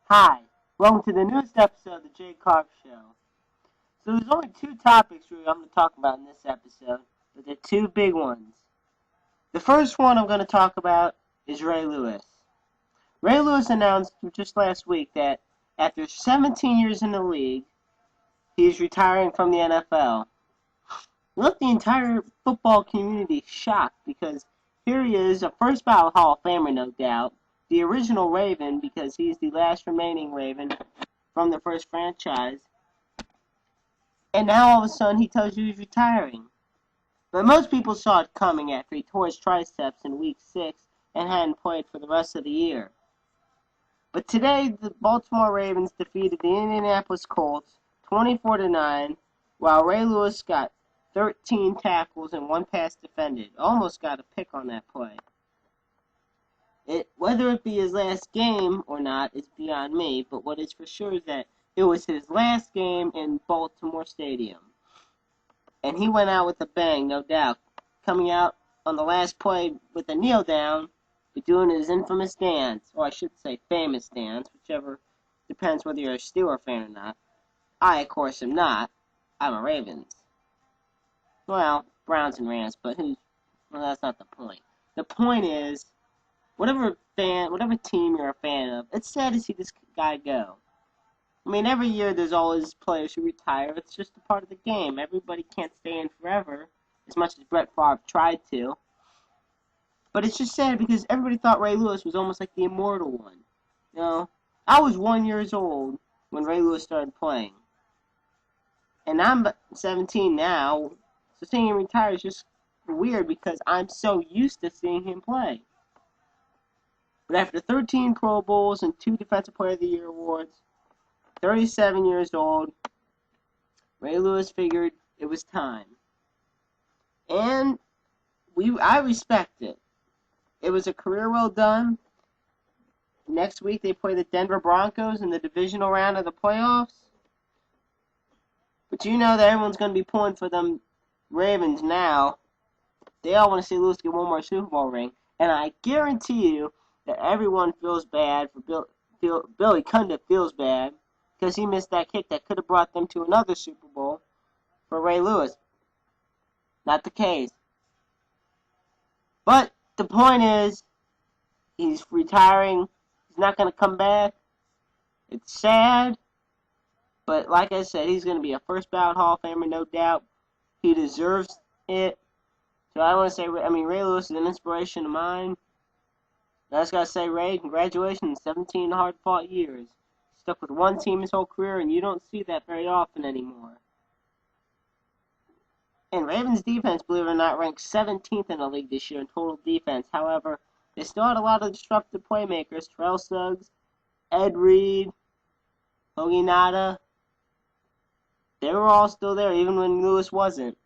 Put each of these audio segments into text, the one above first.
Hi, welcome to the newest episode of the J-Karp Show. So there's only two topics really I'm going to talk about in this episode, but they're two big ones. The first one I'm going to talk about is Ray Lewis. Ray Lewis announced just last week that after 17 years in the league, he's retiring from the NFL. It left the entire football community shocked because here he is, a first ballot Hall of Famer, no doubt, the original Raven because he's the last remaining Raven from the first franchise. And now all of a sudden he tells you he's retiring. But most people saw it coming after he tore his triceps in week 6 and hadn't played for the rest of the year. But today the Baltimore Ravens defeated the Indianapolis Colts 24-9, while Ray Lewis got 13 tackles and 1 pass defended. Almost got a pick on that play. Whether it be his last game or not is beyond me, but what is for sure is that it was his last game in Baltimore Stadium. And he went out with a bang, no doubt. Coming out on the last play with a kneel down, but doing his infamous dance, or I should say famous dance, whichever depends whether you're a Steeler fan or not. I, of course, am not. I'm a Ravens. Well, Browns and Rams, but that's not the point. The point is, whatever team you're a fan of, it's sad to see this guy go. I mean, every year there's always players who retire. It's just a part of the game. Everybody can't stay in forever, as much as Brett Favre tried to. But it's just sad because everybody thought Ray Lewis was almost like the immortal one. You know, I was 1 year old when Ray Lewis started playing. And I'm 17 now, so seeing him retire is just weird because I'm so used to seeing him play. But after 13 Pro Bowls and 2 Defensive Player of the Year awards, 37 years old, Ray Lewis figured it was time. And I respect it. It was a career well done. Next week they play the Denver Broncos in the divisional round of the playoffs. But you know that everyone's going to be pulling for them Ravens now. They all want to see Lewis get one more Super Bowl ring. And I guarantee you that everyone feels bad for Billy Cundiff feels bad because he missed that kick that could have brought them to another Super Bowl for Ray Lewis. Not the case. But the point is, he's retiring. He's not going to come back. It's sad. But like I said, he's going to be a first ballot Hall of Famer, no doubt. He deserves it. So I want to say, Ray Lewis is an inspiration of mine. I just got to say, Ray, congratulations, 17 hard-fought years. Stuck with one team his whole career, and you don't see that very often anymore. And Ravens defense, believe it or not, ranked 17th in the league this year in total defense. However, they still had a lot of disruptive playmakers. Terrell Suggs, Ed Reed, Hoagie Nada. They were all still there, even when Lewis wasn't.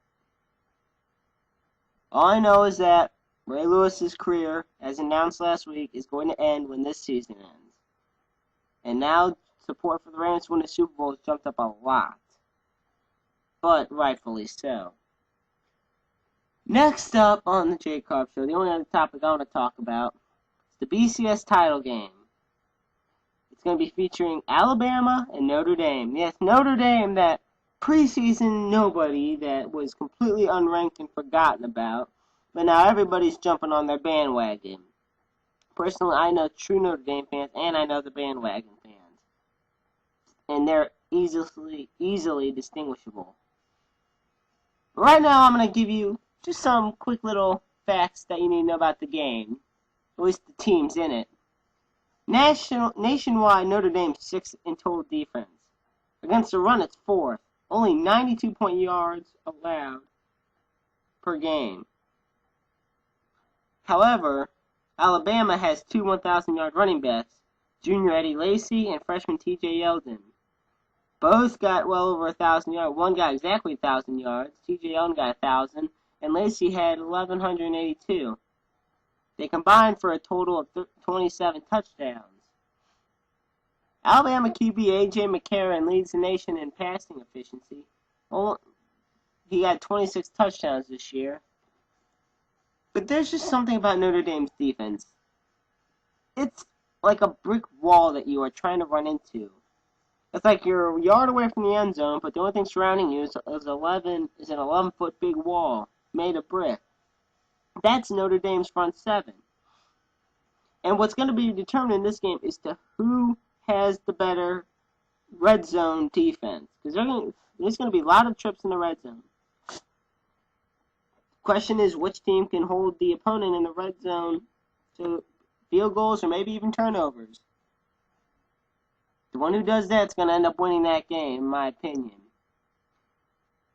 All I know is that Ray Lewis's career, as announced last week, is going to end when this season ends. And now support for the Ravens to win the Super Bowl has jumped up a lot. But rightfully so. Next up on the J-Karp Show, the only other topic I want to talk about is the BCS Title game. It's going to be featuring Alabama and Notre Dame. Yes, Notre Dame, that preseason nobody that was completely unranked and forgotten about. But now everybody's jumping on their bandwagon. Personally, I know true Notre Dame fans, and I know the bandwagon fans. And they're easily distinguishable. But right now, I'm going to give you just some quick little facts that you need to know about the game. At least the teams in it. Nationwide, Notre Dame's 6th in total defense. Against the run, it's 4th. Only 92 point yards allowed per game. However, Alabama has 2 1,000-yard running backs, junior Eddie Lacy and freshman T.J. Yeldon. Both got well over 1,000 yards. One got exactly 1,000 yards. T.J. Yeldon got 1,000, and Lacy had 1,182. They combined for a total of 27 touchdowns. Alabama QB A.J. McCarron leads the nation in passing efficiency. He got 26 touchdowns this year. But there's just something about Notre Dame's defense. It's like a brick wall that you are trying to run into. It's like you're a yard away from the end zone, but the only thing surrounding you is an 11-foot big wall made of brick. That's Notre Dame's front seven. And what's going to be determined in this game is to who has the better red zone defense. Because there's going to be a lot of trips in the red zone. Question is, which team can hold the opponent in the red zone to field goals or maybe even turnovers? The one who does that's going to end up winning that game, in my opinion.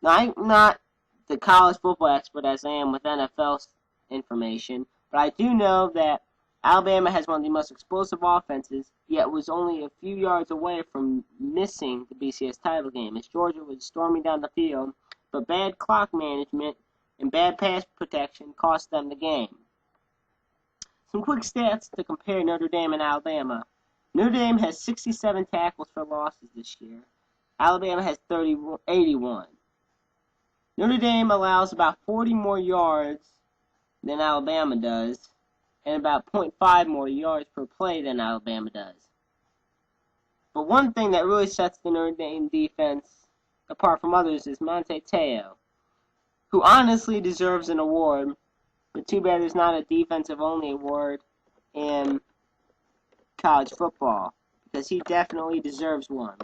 Now, I'm not the college football expert as I am with NFL information, but I do know that Alabama has one of the most explosive offenses, yet was only a few yards away from missing the BCS title game, as Georgia was storming down the field, but bad clock management and bad pass protection cost them the game. Some quick stats to compare Notre Dame and Alabama. Notre Dame has 67 tackles for losses this year. Alabama has 81. Notre Dame allows about 40 more yards than Alabama does, and about 0.5 more yards per play than Alabama does. But one thing that really sets the Notre Dame defense apart from others is Manti Te'o, who honestly deserves an award, but too bad there's not a defensive-only award in college football, because he definitely deserves one.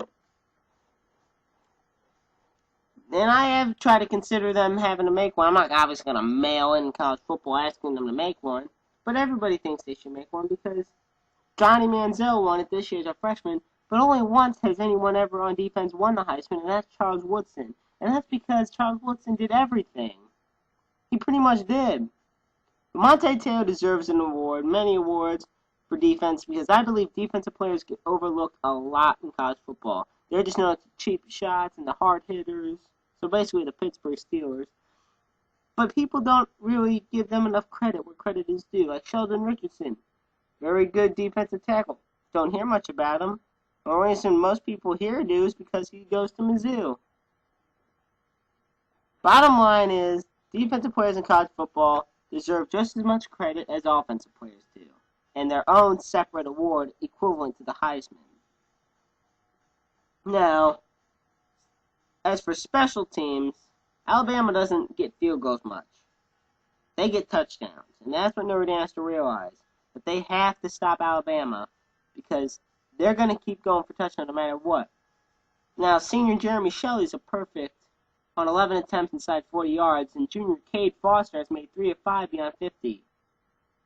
And I have tried to consider them having to make one. I'm not obviously going to mail in college football asking them to make one, but everybody thinks they should make one because Johnny Manziel won it this year as a freshman, but only once has anyone ever on defense won the Heisman, and that's Charles Woodson. And that's because Charles Woodson did everything. He pretty much did. Manti Te'o deserves an award, many awards for defense, because I believe defensive players get overlooked a lot in college football. They're just known as the cheap shots and the hard hitters, so basically the Pittsburgh Steelers. But people don't really give them enough credit where credit is due, like Sheldon Richardson. Very good defensive tackle. Don't hear much about him. The only reason most people here do is because he goes to Mizzou. Bottom line is, defensive players in college football deserve just as much credit as offensive players do, and their own separate award equivalent to the Heisman. Now, as for special teams, Alabama doesn't get field goals much. They get touchdowns, and that's what Notre Dame has to realize. But they have to stop Alabama because they're going to keep going for touchdowns no matter what. Now, senior Jeremy Shelley's a perfect on 11 attempts inside 40 yards, and junior Cade Foster has made 3 of 5 beyond 50.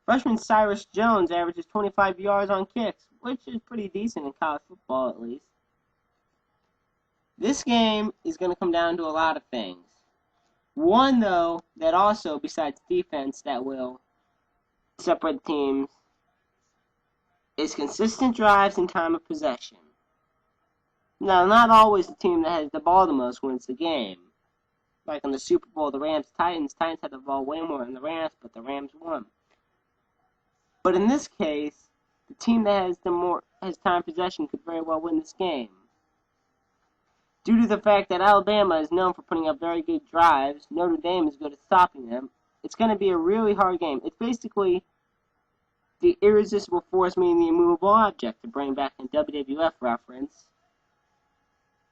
Freshman Cyrus Jones averages 25 yards on kicks, which is pretty decent in college football at least. This game is going to come down to a lot of things. One, though, that also, besides defense, that will separate teams, is consistent drives and time of possession. Now, not always the team that has the ball the most wins the game. Like in the Super Bowl, the Rams-Titans had the ball way more than the Rams, but the Rams won. But in this case, the team that has time possession could very well win this game. Due to the fact that Alabama is known for putting up very good drives, Notre Dame is good at stopping them. It's going to be a really hard game. It's basically the irresistible force meeting the immovable object, to bring back a WWF reference.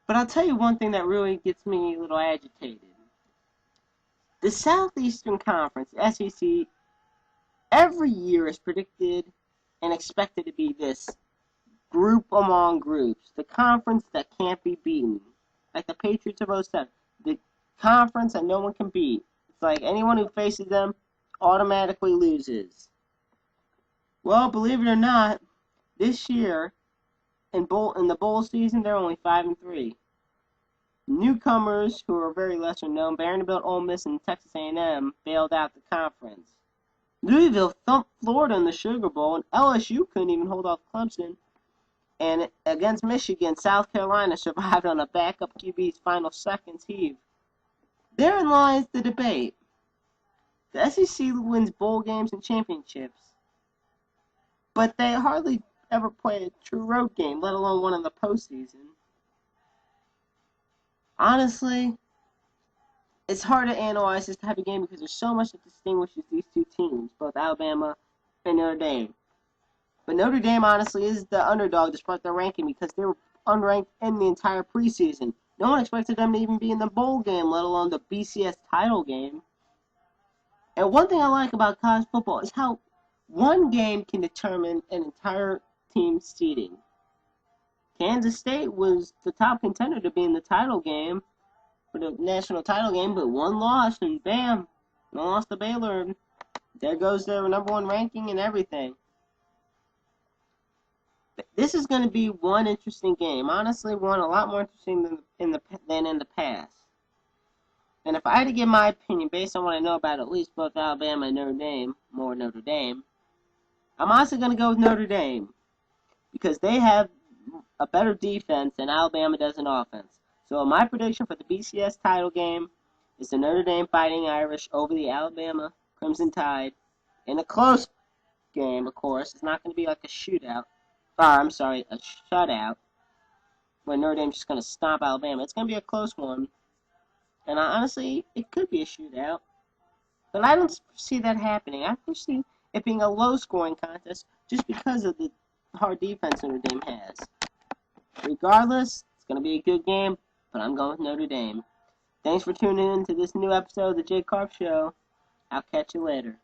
But I'll tell you one thing that really gets me a little agitated. The Southeastern Conference, SEC, every year is predicted and expected to be this group among groups, the conference that can't be beaten. Like the Patriots of 07, the conference that no one can beat. It's like anyone who faces them automatically loses. Well, believe it or not, this year, in the bowl season, they're only 5-3. Newcomers who are very lesser known, Vanderbilt, Ole Miss, and Texas A&M, bailed out the conference. Louisville thumped Florida in the Sugar Bowl, and LSU couldn't even hold off Clemson. And against Michigan, South Carolina survived on a backup QB's final seconds heave. Therein lies the debate. The SEC wins bowl games and championships, but they hardly ever play a true road game, let alone one in the postseason. Honestly, it's hard to analyze this type of game because there's so much that distinguishes these two teams, both Alabama and Notre Dame. But Notre Dame, honestly, is the underdog despite their ranking because they were unranked in the entire preseason. No one expected them to even be in the bowl game, let alone the BCS title game. And one thing I like about college football is how one game can determine an entire team's seeding. Kansas State was the top contender to be in the title game, for the national title game, but one loss, and bam, one loss to Baylor, and there goes their #1 ranking and everything. This is going to be one interesting game. Honestly, one a lot more interesting than in the past. And if I had to give my opinion based on what I know about at least both Alabama and Notre Dame, more Notre Dame, I'm honestly going to go with Notre Dame because they have a better defense than Alabama does in offense. So my prediction for the BCS title game is the Notre Dame Fighting Irish over the Alabama Crimson Tide in a close game, of course. It's not going to be like a shootout. A shutout, where Notre Dame's just going to stomp Alabama. It's going to be a close one. And honestly, it could be a shootout. But I don't see that happening. I foresee it being a low-scoring contest just because of the hard defense Notre Dame has. Regardless, it's going to be a good game, but I'm going with Notre Dame. Thanks for tuning in to this new episode of the J-Karp Show. I'll catch you later.